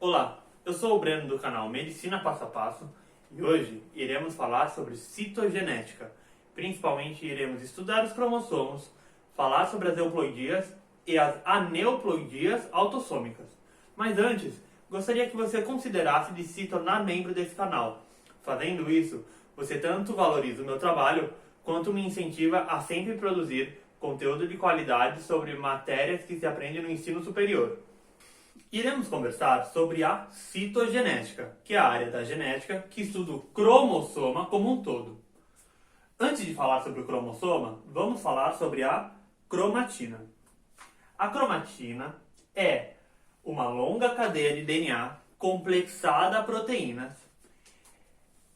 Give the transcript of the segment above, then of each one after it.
Olá, eu sou o Breno do canal Medicina Passo a Passo e hoje iremos falar sobre citogenética. Principalmente iremos estudar os cromossomos, falar sobre as euploidias e as aneuploidias autossômicas. Mas antes, gostaria que você considerasse de se tornar membro desse canal. Fazendo isso, você tanto valoriza o meu trabalho quanto me incentiva a sempre produzir conteúdo de qualidade sobre matérias que se aprende no ensino superior. Iremos conversar sobre a citogenética, que é a área da genética que estuda o cromossoma como um todo. Antes de falar sobre o cromossoma, vamos falar sobre a cromatina. A cromatina é uma longa cadeia de DNA complexada a proteínas.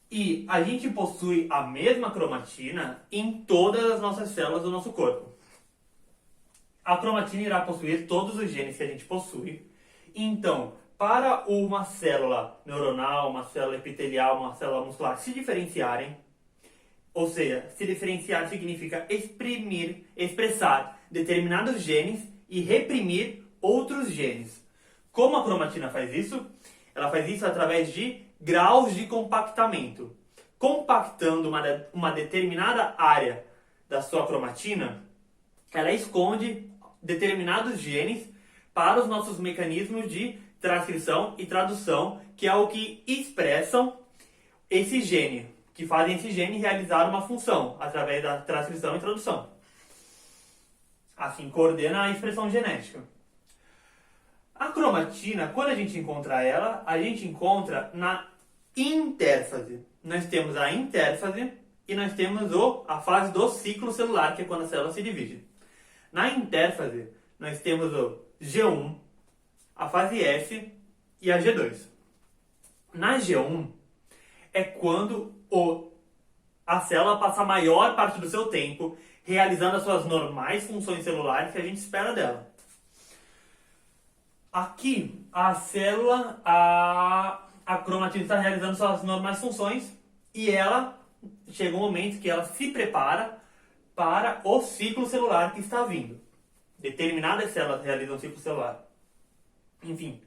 E a gente possui a mesma cromatina em todas as nossas células do nosso corpo. A cromatina irá possuir todos os genes que a gente possui. Então, para uma célula neuronal, uma célula epitelial, uma célula muscular se diferenciarem, ou seja, se diferenciar significa expressar determinados genes e reprimir outros genes. Como a cromatina faz isso? Ela faz isso através de graus de compactamento. Compactando uma determinada área da sua cromatina, ela esconde determinados genes para os nossos mecanismos de transcrição e tradução, que é o que expressam esse gene, que fazem esse gene realizar uma função através da transcrição e tradução. Assim coordena a expressão genética. A cromatina, quando a gente encontra ela, a gente encontra na intérfase. Nós temos a intérfase e nós temos a fase do ciclo celular, que é quando a célula se divide. Na intérfase, nós temos o G1, a fase S e a G2. Na G1 é quando a célula passa a maior parte do seu tempo realizando as suas normais funções celulares que a gente espera dela. Aqui, a célula, a cromatina está realizando suas normais funções e ela chega um momento que ela se prepara para o ciclo celular que está vindo. Determinadas células realizam ciclo celular. Enfim,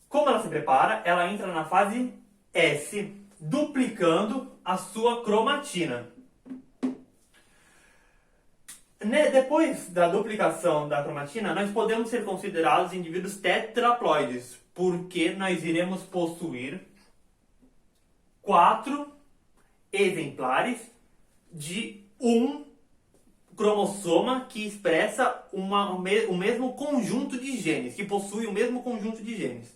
como ela se prepara, ela entra na fase S, duplicando a sua cromatina. Depois da duplicação da cromatina, nós podemos ser considerados indivíduos tetraploides, porque nós iremos possuir 4 exemplares de um cromossoma que expressa o mesmo conjunto de genes, que possui o mesmo conjunto de genes.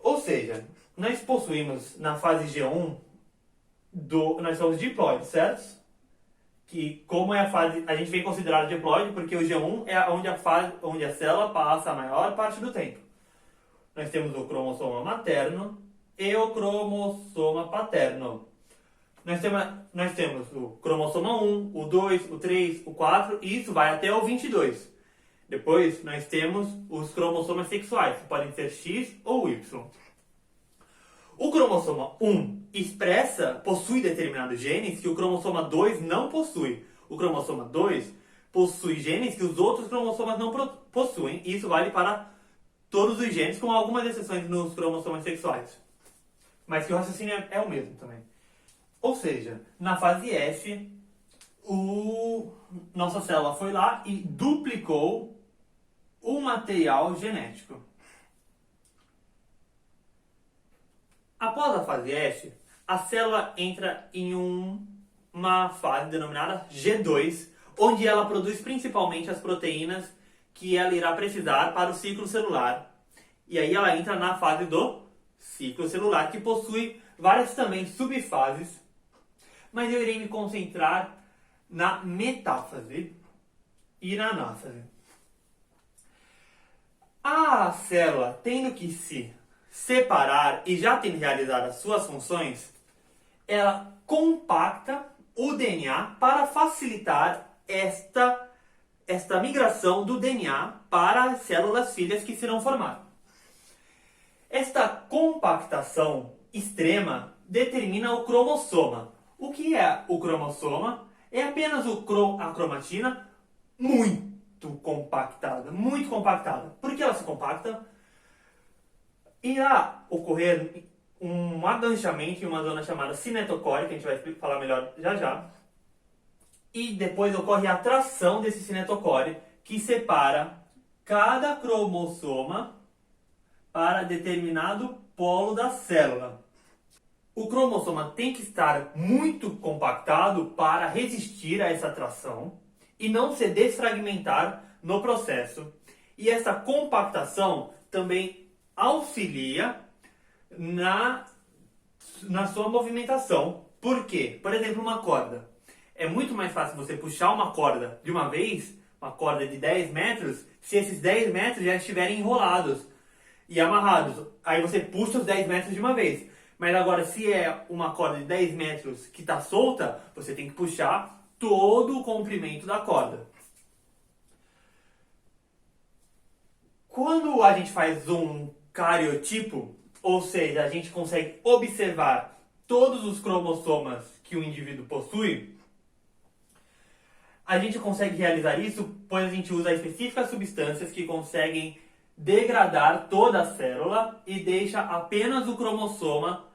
Ou seja, nós possuímos na fase G1, nós somos diploides, certo? Que como é a fase, a gente vem considerado diploide porque o G1 é onde a célula passa a maior parte do tempo. Nós temos o cromossoma materno e o cromossoma paterno. Nós temos o cromossoma 1, o 2, o 3, o 4 e isso vai até o 22. Depois nós temos os cromossomas sexuais, que podem ser X ou Y. O cromossoma 1 possui determinados genes que o cromossoma 2 não possui. O cromossoma 2 possui genes que os outros cromossomas não possuem. E isso vale para todos os genes, com algumas exceções nos cromossomas sexuais. Mas que o raciocínio é o mesmo também. Ou seja, na fase S, nossa célula foi lá e duplicou o material genético. Após a fase S, a célula entra em uma fase denominada G2, onde ela produz principalmente as proteínas que ela irá precisar para o ciclo celular. E aí ela entra na fase do ciclo celular, que possui várias também subfases, mas eu irei me concentrar na metáfase e na anáfase. A célula, tendo que se separar e já tendo realizado as suas funções, ela compacta o DNA para facilitar esta migração do DNA para as células filhas que serão formadas. Esta compactação extrema determina o cromossoma. O que é o cromossoma? É apenas a cromatina muito compactada. Por que ela se compacta? irá ocorrer um aganchamento em uma zona chamada cinetocore, que a gente vai falar melhor já já. E depois ocorre a atração desse cinetocore, que separa cada cromossoma para determinado polo da célula. O cromossoma tem que estar muito compactado para resistir a essa atração e não se desfragmentar no processo. E essa compactação também auxilia na sua movimentação. Por quê? Por exemplo, uma corda. É muito mais fácil você puxar uma corda de uma vez, uma corda de 10 metros, se esses 10 metros já estiverem enrolados e amarrados. Aí você puxa os 10 metros de uma vez. Mas agora, se é uma corda de 10 metros que está solta, você tem que puxar todo o comprimento da corda. Quando a gente faz um cariotipo, ou seja, a gente consegue observar todos os cromossomas que o indivíduo possui, a gente consegue realizar isso pois a gente usa específicas substâncias que conseguem degradar toda a célula e deixa apenas o cromossoma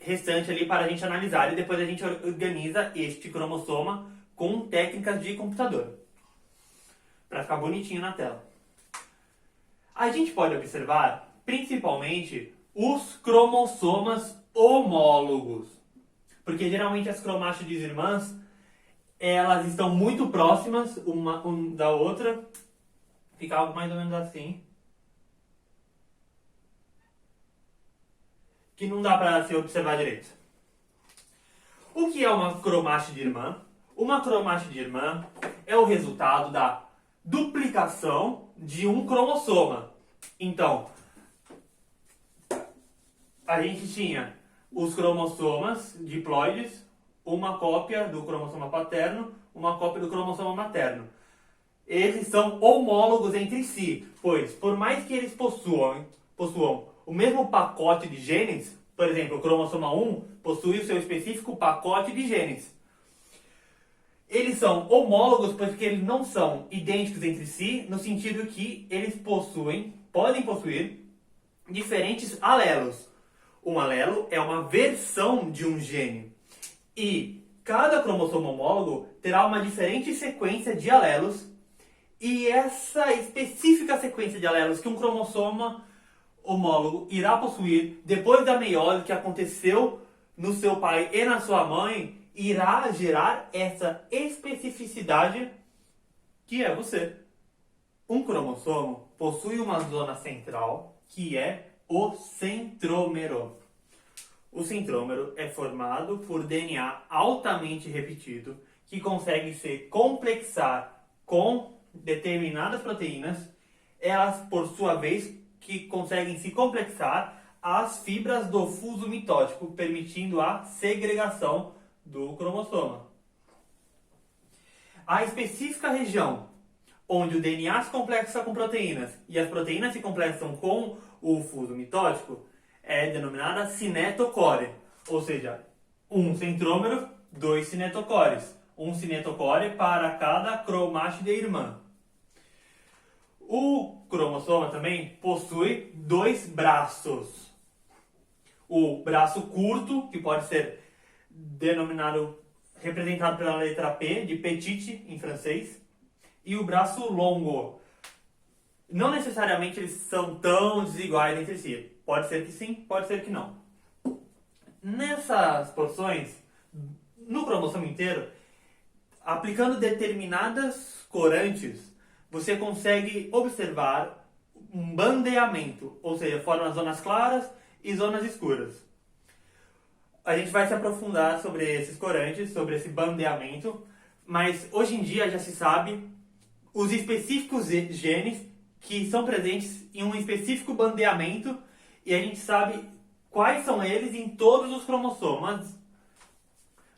restante ali para a gente analisar. E depois a gente organiza este cromossoma com técnicas de computador para ficar bonitinho na tela. A gente pode observar principalmente os cromossomas homólogos, porque geralmente as cromátides irmãs elas estão muito próximas uma da outra, fica algo mais ou menos assim, que não dá para se observar direito. O que é uma cromátide irmã? Uma cromátide irmã é o resultado da duplicação de um cromossoma. Então, a gente tinha os cromossomas diploides, uma cópia do cromossoma paterno, uma cópia do cromossoma materno. Eles são homólogos entre si, pois por mais que eles possuam o mesmo pacote de genes, por exemplo, o cromossoma 1 possui o seu específico pacote de genes. Eles são homólogos porque eles não são idênticos entre si, no sentido que eles podem possuir diferentes alelos. Um alelo é uma versão de um gene. E cada cromossomo homólogo terá uma diferente sequência de alelos. E essa específica sequência de alelos que um cromossoma homólogo irá possuir depois da meiose que aconteceu no seu pai e na sua mãe, irá gerar essa especificidade que é você. Um cromossomo possui uma zona central que é o centrômero. O centrômero é formado por DNA altamente repetido que consegue se complexar com determinadas proteínas, elas por sua vez que conseguem se complexar às fibras do fuso mitótico, permitindo a segregação do cromossoma. A específica região onde o DNA se complexa com proteínas e as proteínas se complexam com o fuso mitótico é denominada cinetocore, ou seja, um centrômero, 2 cinetocores, um cinetocore para cada cromátide irmã. O cromossoma também possui 2 braços. O braço curto, que pode ser representado pela letra P, de petite em francês, e o braço longo. Não necessariamente eles são tão desiguais entre si. Pode ser que sim, pode ser que não. Nessas porções, no cromossomo inteiro, aplicando determinadas corantes, você consegue observar um bandeamento, ou seja, forma zonas claras e zonas escuras. A gente vai se aprofundar sobre esses corantes, sobre esse bandeamento, mas hoje em dia já se sabe os específicos genes que são presentes em um específico bandeamento e a gente sabe quais são eles em todos os cromossomas.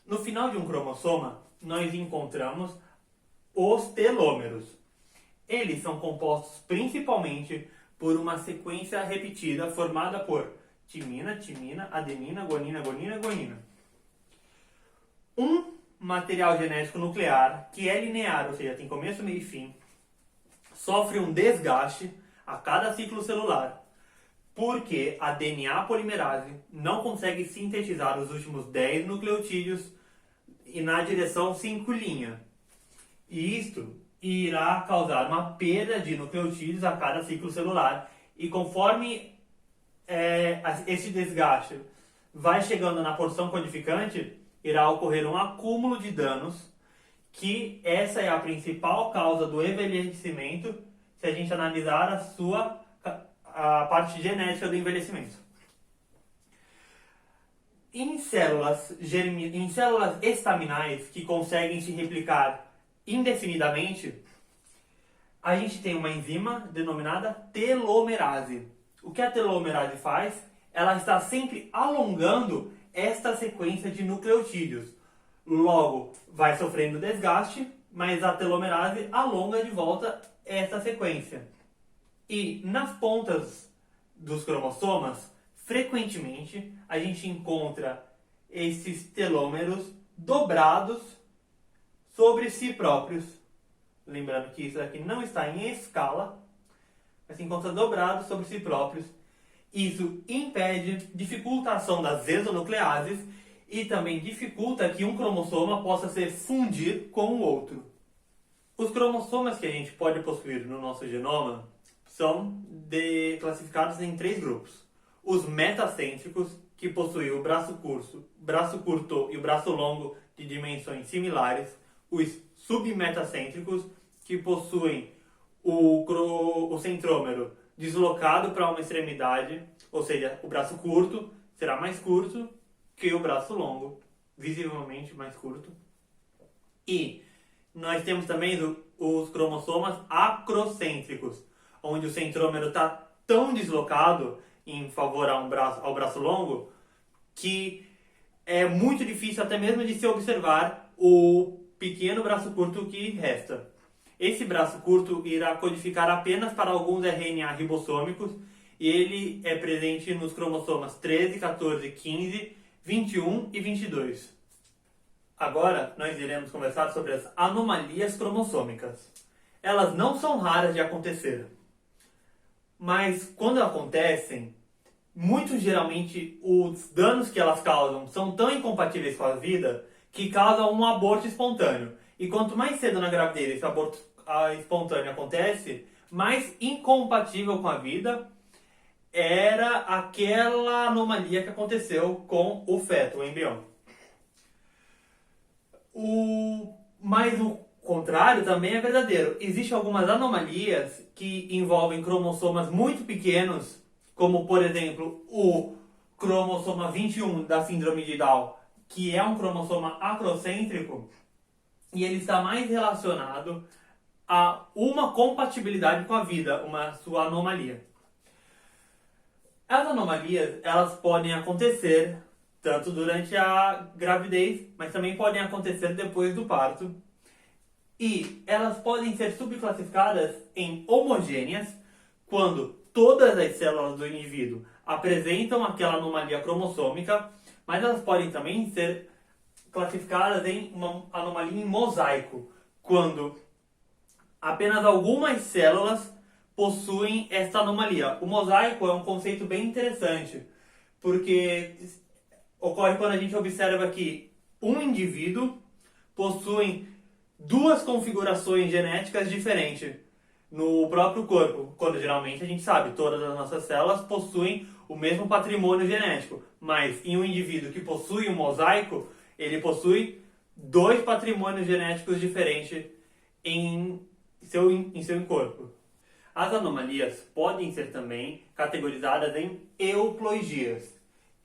No final de um cromossoma, nós encontramos os telômeros. Eles são compostos principalmente por uma sequência repetida formada por timina, timina, adenina, guanina, guanina, guanina. Um material genético nuclear que é linear, ou seja, tem começo, meio e fim, sofre um desgaste a cada ciclo celular, porque a DNA polimerase não consegue sintetizar os últimos 10 nucleotídeos e na direção 5'. E isto irá causar uma perda de nucleotídeos a cada ciclo celular. E conforme esse desgaste vai chegando na porção codificante, irá ocorrer um acúmulo de danos, que essa é a principal causa do envelhecimento, se a gente analisar a parte genética do envelhecimento. Em células estaminais que conseguem se replicar indefinidamente, a gente tem uma enzima denominada telomerase. O que a telomerase faz? Ela está sempre alongando esta sequência de nucleotídeos. Logo, vai sofrendo desgaste, mas a telomerase alonga de volta essa sequência. E nas pontas dos cromossomas, frequentemente, a gente encontra esses telômeros dobrados sobre si próprios. Lembrando que isso aqui não está em escala, mas se encontra dobrado sobre si próprios. Isso impede, dificulta a ação das exonucleases e também dificulta que um cromossoma possa se fundir com o outro. Os cromossomas que a gente pode possuir no nosso genoma são classificados em 3 grupos. Os metacêntricos, que possuem o braço curto e o braço longo de dimensões similares. Os submetacêntricos, que possuem o centrômero deslocado para uma extremidade, ou seja, o braço curto será mais curto que o braço longo, visivelmente mais curto. E nós temos também os cromossomas acrocêntricos, onde o centrômero está tão deslocado em favor ao braço longo que é muito difícil até mesmo de se observar o pequeno braço curto que resta. Esse braço curto irá codificar apenas para alguns RNA ribossômicos e ele é presente nos cromossomas 13, 14, 15, 21 e 22. Agora nós iremos conversar sobre as anomalias cromossômicas. Elas não são raras de acontecer, mas quando acontecem, muito geralmente os danos que elas causam são tão incompatíveis com a vida que causam um aborto espontâneo. E quanto mais cedo na gravidez esse aborto espontâneo acontece, mais incompatível com a vida era aquela anomalia que aconteceu com o feto, o embrião. Mas o contrário também é verdadeiro. Existem algumas anomalias que envolvem cromossomas muito pequenos, como por exemplo o cromossoma 21 da síndrome de Down, que é um cromossoma acrocêntrico, e ele está mais relacionado a uma compatibilidade com a vida, uma sua anomalia. As anomalias, elas podem acontecer tanto durante a gravidez, mas também podem acontecer depois do parto. E elas podem ser subclassificadas em homogêneas, quando todas as células do indivíduo apresentam aquela anomalia cromossômica, mas elas podem também ser classificadas em uma anomalia em mosaico, quando apenas algumas células possuem esta anomalia. O mosaico é um conceito bem interessante, porque ocorre quando a gente observa que um indivíduo possui 2 configurações genéticas diferentes no próprio corpo, quando geralmente a gente sabe, todas as nossas células possuem o mesmo patrimônio genético, mas em um indivíduo que possui um mosaico, ele possui 2 patrimônios genéticos diferentes em seu corpo. As anomalias podem ser também categorizadas em euploidias,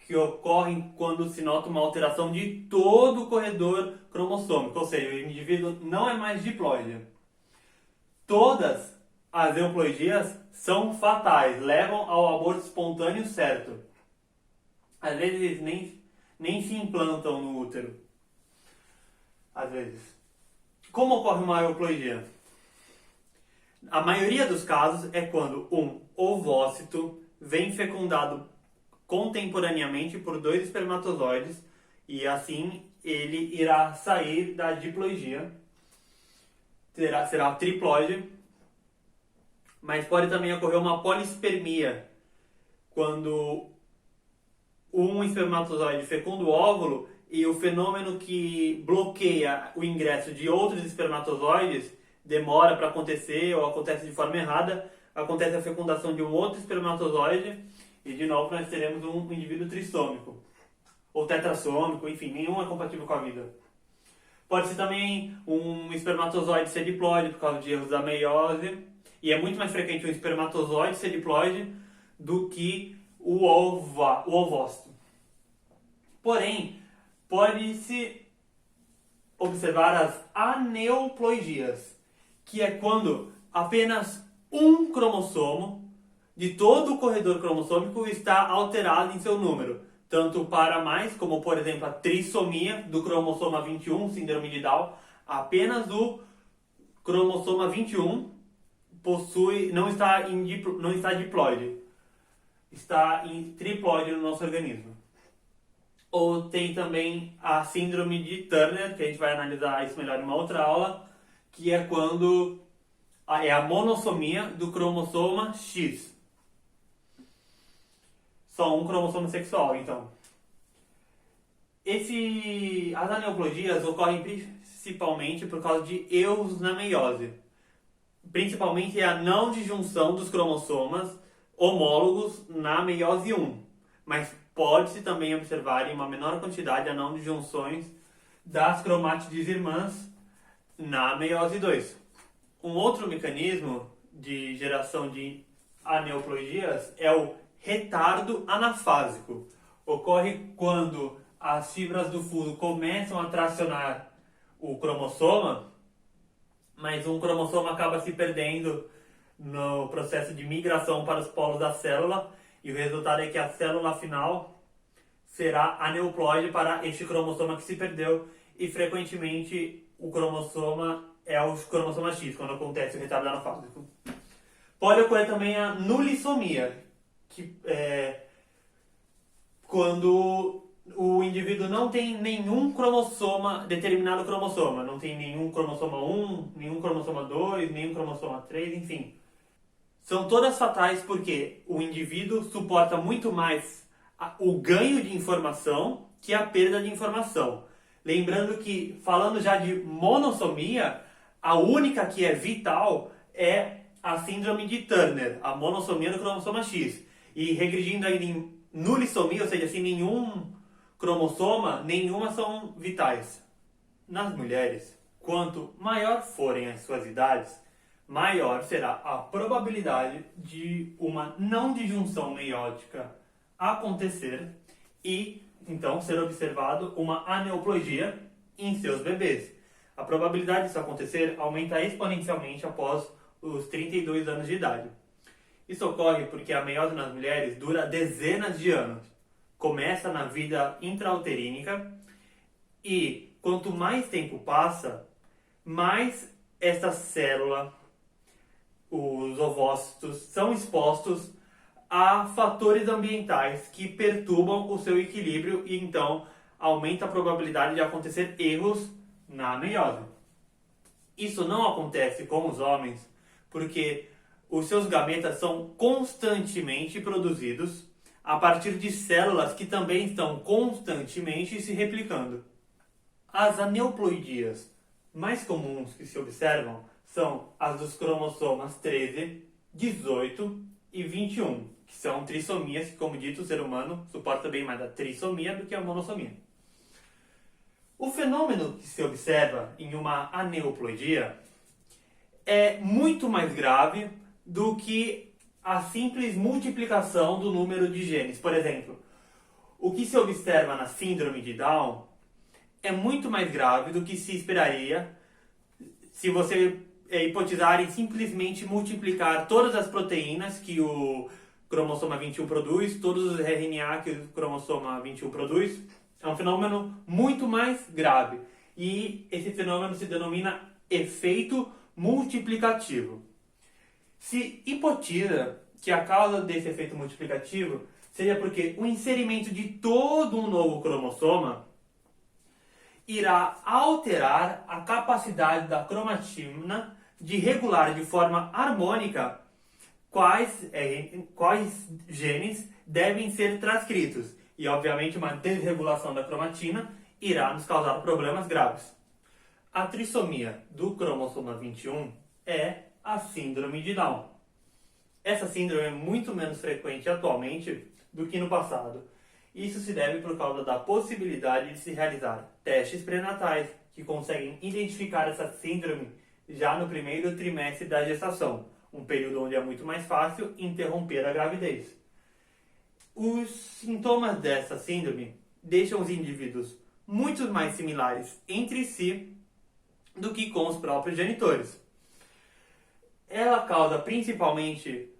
que ocorrem quando se nota uma alteração de todo o corredor cromossômico, ou seja, o indivíduo não é mais diploide. Todas as euploidias são fatais, levam ao aborto espontâneo certo. Às vezes nem se implantam no útero. Às vezes. Como ocorre uma euploidia? A maioria dos casos é quando um ovócito vem fecundado contemporaneamente por 2 espermatozoides e assim ele irá sair da diploidia, será triploide, mas pode também ocorrer uma polispermia, quando um espermatozoide fecunda o óvulo e o fenômeno que bloqueia o ingresso de outros espermatozoides demora para acontecer ou acontece de forma errada, acontece a fecundação de um outro espermatozoide e de novo nós teremos um indivíduo trissômico ou tetrassômico, enfim, nenhum é compatível com a vida. Pode ser também um espermatozoide ser diploide por causa de erros da meiose, e é muito mais frequente um espermatozoide ser diploide do que o ovócito. Porém, pode-se observar as aneuploidias, que é quando apenas um cromossomo de todo o corredor cromossômico está alterado em seu número, tanto para mais, como por exemplo a trissomia do cromossoma 21, síndrome de Down, apenas o cromossoma 21 não está diploide, está em triploide no nosso organismo. Ou tem também a síndrome de Turner, que a gente vai analisar isso melhor em uma outra aula, que é quando é a monossomia do cromossoma X. Só um cromossomo sexual, então. As aneuploidias ocorrem principalmente por causa de erros na meiose. Principalmente a não disjunção dos cromossomas homólogos na meiose 1. Mas pode-se também observar em uma menor quantidade a não disjunções das cromátides irmãs na meiose 2. Um outro mecanismo de geração de aneuploidias é o retardo anafásico. Ocorre quando as fibras do fuso começam a tracionar o cromossoma, mas um cromossoma acaba se perdendo no processo de migração para os polos da célula, e o resultado é que a célula final será aneuploide para este cromossoma que se perdeu, e frequentemente o cromossoma é o cromossoma X, quando acontece o retardo anafásico. Pode ocorrer também a nulissomia, que é quando o indivíduo não tem nenhum determinado cromossoma, não tem nenhum cromossoma 1, nenhum cromossoma 2, nenhum cromossoma 3, enfim. São todas fatais porque o indivíduo suporta muito mais o ganho de informação que a perda de informação. Lembrando que, falando já de monossomia, a única que é vital é a síndrome de Turner, a monossomia do cromossoma X. E regredindo ainda em nulissomia, ou seja, sem nenhum cromossoma, nenhuma são vitais. Nas mulheres, quanto maior forem as suas idades, maior será a probabilidade de uma não disjunção meiótica acontecer e, então, ser observado uma aneuploidia em seus bebês. A probabilidade disso acontecer aumenta exponencialmente após os 32 anos de idade. Isso ocorre porque a meiose nas mulheres dura dezenas de anos. Começa na vida intrauterínica e, quanto mais tempo passa, mais essa célula, os ovócitos, são expostos a fatores ambientais que perturbam o seu equilíbrio e, então, aumenta a probabilidade de acontecer erros na meiose. Isso não acontece com os homens porque os seus gametas são constantemente produzidos a partir de células que também estão constantemente se replicando. As aneuploidias mais comuns que se observam são as dos cromossomas 13, 18 e 21, que são trissomias que, como dito, o ser humano suporta bem mais a trissomia do que a monossomia. O fenômeno que se observa em uma aneuploidia é muito mais grave do que a simples multiplicação do número de genes. Por exemplo, o que se observa na síndrome de Down é muito mais grave do que se esperaria se você hipotizar em simplesmente multiplicar todas as proteínas que o cromossoma 21 produz, todos os RNA que o cromossoma 21 produz. É um fenômeno muito mais grave. E esse fenômeno se denomina efeito multiplicativo. Se hipotiza que a causa desse efeito multiplicativo seria porque o inserimento de todo um novo cromossoma irá alterar a capacidade da cromatina de regular de forma harmônica quais genes devem ser transcritos e, obviamente, uma desregulação da cromatina irá nos causar problemas graves. A trissomia do cromossomo 21 é a síndrome de Down. Essa síndrome é muito menos frequente atualmente do que no passado. Isso se deve por causa da possibilidade de se realizar testes pré-natais que conseguem identificar essa síndrome já no primeiro trimestre da gestação, um período onde é muito mais fácil interromper a gravidez. Os sintomas dessa síndrome deixam os indivíduos muito mais similares entre si do que com os próprios genitores. Ela causa principalmente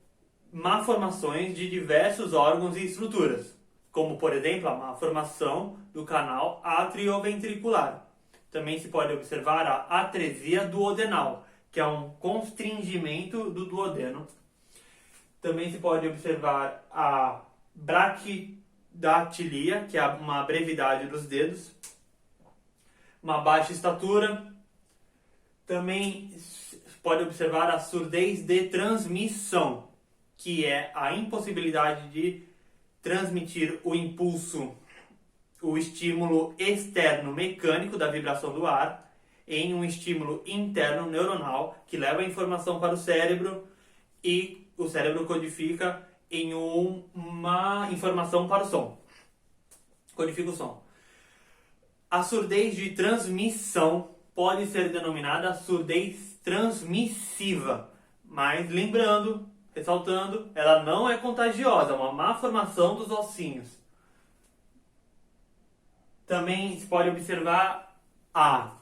malformações de diversos órgãos e estruturas, como, por exemplo, a malformação do canal atrioventricular. Também se pode observar a atresia duodenal, que é um constringimento do duodeno. Também se pode observar a braquidactilia, que é uma brevidade dos dedos, uma baixa estatura. Também se pode observar a surdez de transmissão, que é a impossibilidade de transmitir o impulso, o estímulo externo mecânico da vibração do ar em um estímulo interno neuronal que leva a informação para o cérebro e o cérebro codifica em uma informação para o som. Codifica o som. A surdez de transmissão pode ser denominada surdez transmissiva, mas lembrando, ressaltando, ela não é contagiosa, é uma má formação dos ossinhos. Também se pode observar a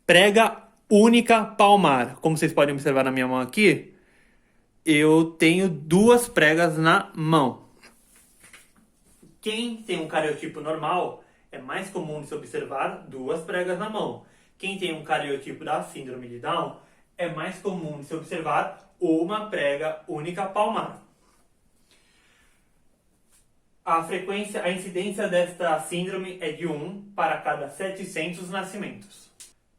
prega única palmar. Como vocês podem observar na minha mão aqui, eu tenho 2 pregas na mão. Quem tem um cariotipo normal, é mais comum de se observar 2 pregas na mão. Quem tem um cariotipo da síndrome de Down, é mais comum de se observar uma prega única palmar. A incidência desta síndrome é de 1 para cada 700 nascimentos.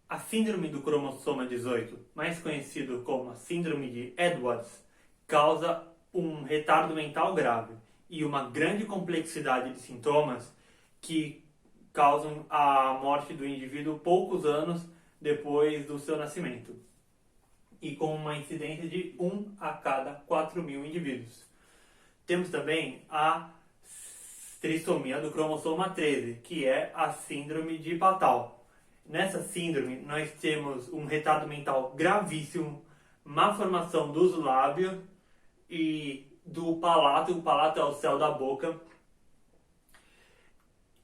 A síndrome do cromossomo 18, mais conhecido como a síndrome de Edwards, causa um retardo mental grave e uma grande complexidade de sintomas que causam a morte do indivíduo poucos anos depois do seu nascimento, e com uma incidência de 1 a cada 4.000 indivíduos. Temos também a trissomia do cromossomo 13, que é a síndrome de Patal. Nessa síndrome, nós temos um retardo mental gravíssimo, má formação dos lábios e do palato. O palato é o céu da boca.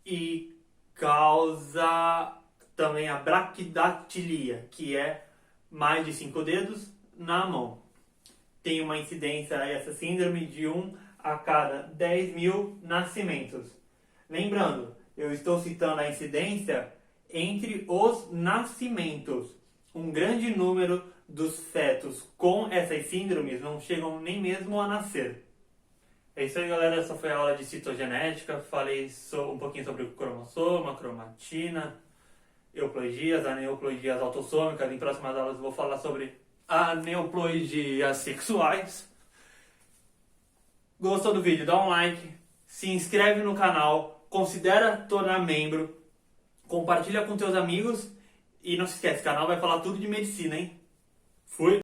E causa também a braquidactilia, que é mais de 5 dedos na mão. Tem uma incidência, essa síndrome, de 1 a cada 10.000 nascimentos. Lembrando, eu estou citando a incidência entre os nascimentos. Um grande número dos fetos com essas síndromes não chegam nem mesmo a nascer. É isso aí, galera. Essa foi a aula de citogenética. Falei um pouquinho sobre o cromossomo, a cromatina, euploidias, aneuploidias autossômicas. Em próximas aulas eu vou falar sobre aneuploidias sexuais. Gostou do vídeo? Dá um like, se inscreve no canal, considera tornar membro, compartilha com teus amigos e não se esquece, o canal vai falar tudo de medicina, hein? Fui!